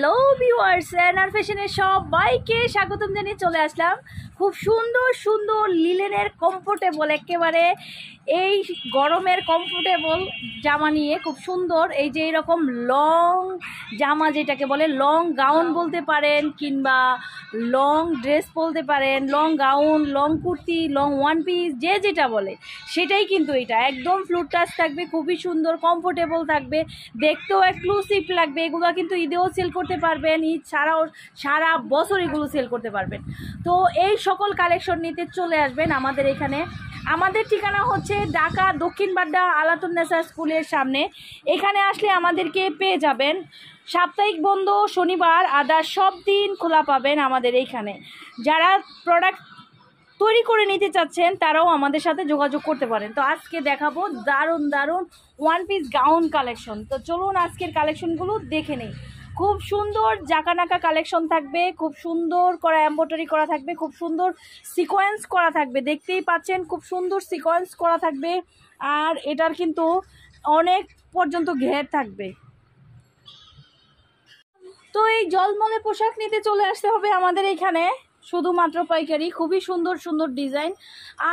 Hello viewers, NR ফ্যাশনের সবাইকে স্বাগতম জানিয়ে চলে আসলাম খুব সুন্দর সুন্দর লিলেনের কমফোর্টেবল, একেবারে এই গরমের কমফোর্টেবল জামা নিয়ে। খুব সুন্দর এই যে এরকম লং জামা, যেটাকে বলে লং গাউন বলতে পারেন, কিংবা লং ড্রেস বলতে পারেন, long gown, long kurti, long one piece, যে যেটা বলে সেটাই কিন্তু এটা একদম ফ্লুট টাচ থাকবে, খুবই সুন্দর কমফোর্টেবল থাকবে, দেখতেও এক্সক্লুসিভ লাগবে। এগুলো কিন্তু ঈদেও সেল করতে পারবেন, ঈদ ছাড়াও সারা বছর এগুলো সেল করতে পারবেন। তো এই সকল কালেকশন নিতে চলে আসবেন আমাদের এখানে। আমাদের ঠিকানা হচ্ছে ঢাকা দক্ষিণ বাড্ডা আলাতুন্নেসা স্কুলের সামনে। এখানে আসলে আমাদেরকে পেয়ে যাবেন। সাপ্তাহিক বন্ধ শনিবার, আদার সব দিন খোলা পাবেন আমাদের এইখানে। যারা প্রোডাক্ট তৈরি করে নিতে চাচ্ছেন তারাও আমাদের সাথে যোগাযোগ করতে পারেন। তো আজকে দেখাবো দারুণ দারুণ ওয়ান পিস গাউন কালেকশন। তো চলুন আজকের কালেকশনগুলো দেখে নেই। খুব সুন্দর জাকানাকা কালেকশন থাকবে, খুব সুন্দর করা এমব্রয়ডারি করা থাকবে, খুব সুন্দর সিকোয়েন্স করা থাকবে, দেখতেই পাচ্ছেন খুব সুন্দর সিকোয়েন্স করা থাকবে। আর এটার কিন্তু অনেক পর্যন্ত ঘের থাকবে। তো এই জলমলে পোশাক নিতে চলে আসতে হবে আমাদের এইখানে, শুধুমাত্র পাইকারি। খুবই সুন্দর সুন্দর ডিজাইন,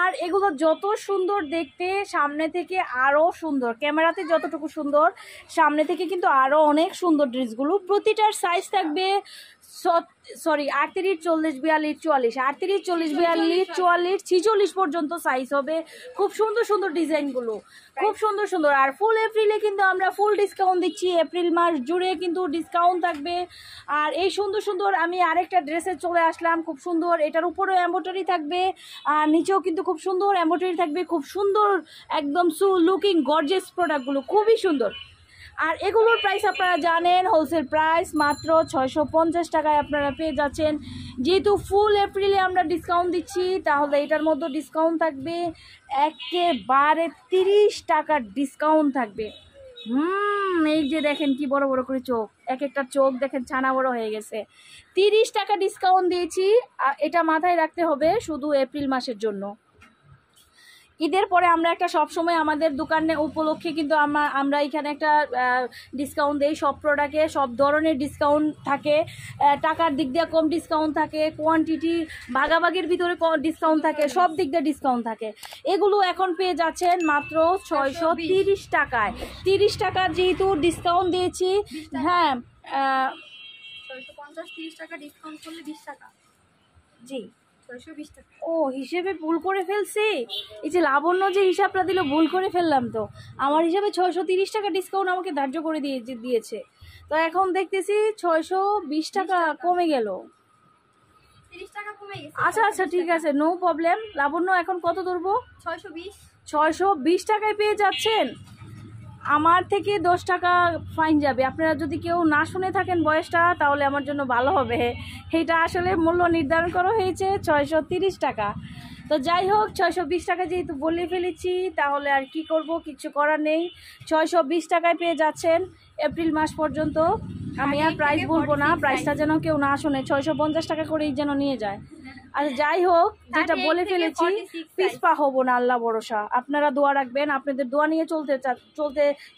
আর এগুলো যত সুন্দর দেখতে সামনে থেকে আরও সুন্দর, ক্যামেরাতে যতটুকু সুন্দর সামনে থেকে কিন্তু আরও অনেক সুন্দর ড্রেসগুলো। প্রতিটার সাইজ থাকবে 38, 40, 42, 44, 38, 40, 42, 44, 46 পর্যন্ত সাইজ হবে। খুব সুন্দর সুন্দর ডিজাইনগুলো, খুব সুন্দর সুন্দর। আর ফুল এপ্রিলে কিন্তু আমরা ফুল ডিসকাউন্ট দিচ্ছি, এপ্রিল মাস জুড়ে কিন্তু ডিসকাউন্ট থাকবে। আর এই সুন্দর সুন্দর আমি আরেকটা ড্রেসে চলে আসলাম, খুব সুন্দর, এটার উপরেও এমব্রয়ডারি থাকবে আর নিচেও কিন্তু খুব সুন্দর এমব্রয়ডারি থাকবে। খুব সুন্দর একদম লুকিং গর্জিয়াস প্রোডাক্টগুলো, খুবই সুন্দর। আর এগুলোর প্রাইস আপনারা জানেন, হোলসেল প্রাইস মাত্র 650 টাকায় আপনারা পেয়ে যাচ্ছেন। যেহেতু ফুল এপ্রিলে আমরা ডিসকাউন্ট দিচ্ছি, তাহলে এটার মধ্যে ডিসকাউন্ট থাকবে একেবারে 30 টাকার ডিসকাউন্ট থাকবে। এই যে দেখেন কি বড় বড় করে চোখ, এক একটা চোখ দেখেন ছানা বড় হয়ে গেছে। 30 টাকা ডিসকাউন্ট দিয়েছি, এটা মাথায় রাখতে হবে শুধু এপ্রিল মাসের জন্য। ঈদের পরে আমরা একটা সবসময় আমাদের দোকানে উপলক্ষে কিন্তু আমরা এখানে একটা ডিসকাউন্ট দেই। সব প্রোডাক্টে সব ধরনের ডিসকাউন্ট থাকে, টাকার দিক দিয়ে কম ডিসকাউন্ট থাকে, কোয়ান্টিটি ভাগাভাগির ভিতরে ডিসকাউন্ট থাকে, সব দিক দিয়ে ডিসকাউন্ট থাকে। এগুলো এখন পেয়ে যাচ্ছেন মাত্র 630 টাকায়। 30 টাকা যেহেতু ডিসকাউন্ট দিয়েছি, হ্যাঁ 650, 30 টাকা ডিসকাউন্ট করলে 20 টাকা। জি, 620 টাকা। ও হিসেবে ভুল করে ফেলছি। এই যে লাবণ্য যে হিসাবটা দিল, ভুল করে ফেললাম। তো আমার হিসাবে 630 টাকা ডিসকাউন্ট আমাকে ধার্য করে দিয়েছে। তো এখন দেখতেছি 620 টাকা কমে গেল। 30 টাকা কমে গেছে। আচ্ছা আচ্ছা, ঠিক আছে, নো প্রবলেম। লাবণ্য এখন কত ধরবো? 620। 620 টাকায় পেয়ে যাচ্ছেন। আমার থেকে 10 টাকা ফাইন যাবে। আপনারা যদি কেউ না শুনে থাকেন বয়সটা, তাহলে আমার জন্য ভালো হবে। এটা আসলে মূল্য নির্ধারণ করা হয়েছে 630 টাকা। তো যাই হোক, 620 টাকা যেহেতু বলে ফেলেছি, তাহলে আর কি করব, কিছু করার নেই। 620 টাকায় পেয়ে যাচ্ছেন এপ্রিল মাস পর্যন্ত। আমি আর প্রাইস বলবো না, প্রাইসটা যেন কেউ না শোনে, 650 টাকা করেই যেন নিয়ে যায়। আর যাই হোক, যেটা বলে ফেলেছি, পিছপা হবো না, আল্লাহ ভরসা। আপনারা দোয়া রাখবেন, আপনাদের দোয়া নিয়ে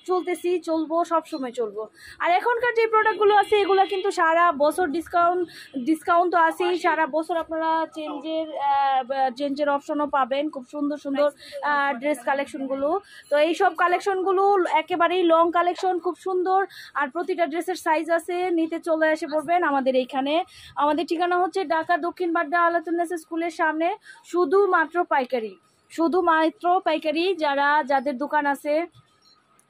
চলতেছি, চলবো, সবসময় চলবো। আর এখনকার যে প্রোডাক্টগুলো আছে, এগুলো কিন্তু সারা বছর ডিসকাউন্ট তো আছেই। সারা বছর আপনারা চেঞ্জের অপশনও পাবেন, খুব সুন্দর সুন্দর ড্রেস কালেকশনগুলো। তো এই সব কালেকশনগুলো একেবারেই লং কালেকশন, খুব সুন্দর। আর প্রতিটা ড্রেসের সাইজ আছে, নিতে চলে এসে পড়বেন আমাদের এইখানে। আমাদের ঠিকানা হচ্ছে ঢাকা দক্ষিণ বাড্ডা আলাতুন্নেসা স্কুলের সামনে। শুধুমাত্র পাইকারি। যাদের দোকান আছে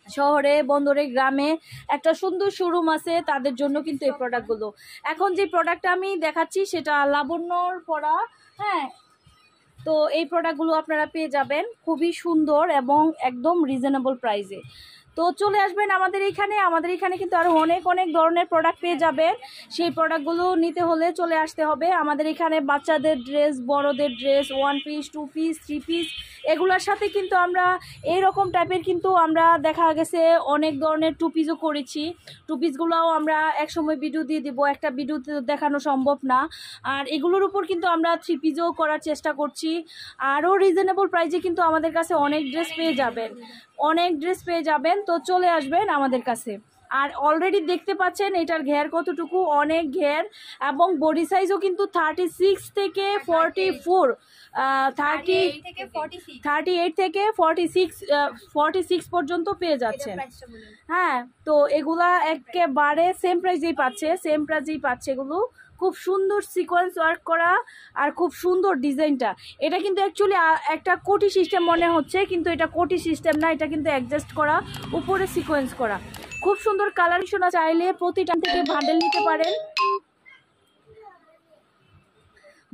শহরে, বন্দরে, গ্রামে, একটা সুন্দর শোরুম আছে, তাদের জন্য কিন্তু এই প্রোডাক্টগুলো। এখন যে প্রোডাক্টটা আমি দেখাচ্ছি সেটা লাবণ্যর পরা, হ্যাঁ। তো এই প্রোডাক্টগুলো আপনারা পেয়ে যাবেন খুবই সুন্দর এবং একদম রিজনেবল প্রাইসে। তো চলে আসবেন আমাদের এইখানে কিন্তু আরও অনেক অনেক ধরনের প্রোডাক্ট পেয়ে যাবেন। সেই প্রোডাক্টগুলো নিতে হলে চলে আসতে হবে আমাদের এখানে। বাচ্চাদের ড্রেস, বড়দের ড্রেস, 1 পিস, 2 পিস, 3 পিস, এগুলোর সাথে কিন্তু আমরা এইরকম টাইপের কিন্তু আমরা দেখা গেছে অনেক ধরনের 2 পিসও করেছি। 2 পিসগুলোও আমরা একসময় ভিডিও দিয়ে দেবো, একটা ভিডিওতে দেখানো সম্ভব না। আর এগুলোর উপর কিন্তু আমরা 3 পিসও করার চেষ্টা করছি। আরও রিজনেবল প্রাইসে কিন্তু আমাদের কাছে অনেক ড্রেস পেয়ে যাবেন। তো চলে আসবেন আমাদের কাছে। আর অলরেডি দেখতে পাচ্ছেন এটার ঘের কতটুকু, অনেক ঘের, এবং বডি সাইজও কিন্তু 36 থেকে 44, 38 থেকে 46 38 থেকে 46 পর্যন্ত পেয়ে যাচ্ছেন। প্রাইসটা বলুন। হ্যাঁ, তো এগুলা একেবারে সেম প্রাইজেই পাচ্ছে এগুলো। খুব সুন্দর সিকোয়েন্স ওয়ার্ক করা আর খুব সুন্দর ডিজাইনটা। এটা কিন্তু অ্যাকচুয়ালি একটা কোটি সিস্টেম মনে হচ্ছে, কিন্তু এটা কোটি সিস্টেম না, এটা কিন্তু অ্যাডজাস্ট করা, উপরে সিকোয়েন্স করা। খুব সুন্দর কালার, শোনা চাইলে প্রতিটা থেকে বান্ডেল নিতে পারেন।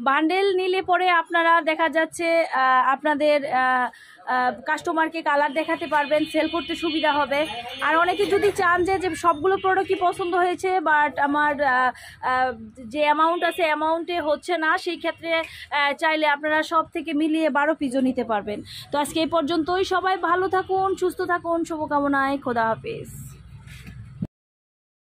বান্ডেল নিলে পরে আপনারা দেখা যাচ্ছে আপনাদের কাস্টমারকে কালার দেখাতে পারবেন, সেল করতে সুবিধা হবে। আর অনেকে যদি চান যে সবগুলো প্রোডাক্টই পছন্দ হয়েছে বাট আমার যে অ্যামাউন্ট আছে অ্যামাউন্টে হচ্ছে না, সেই ক্ষেত্রে চাইলে আপনারা সব থেকে মিলিয়ে 12 পিসও নিতে পারবেন। তো আজকে এই পর্যন্তই। সবাই ভালো থাকুন, সুস্থ থাকুন, শুভকামনায়, খোদা হাফেজ।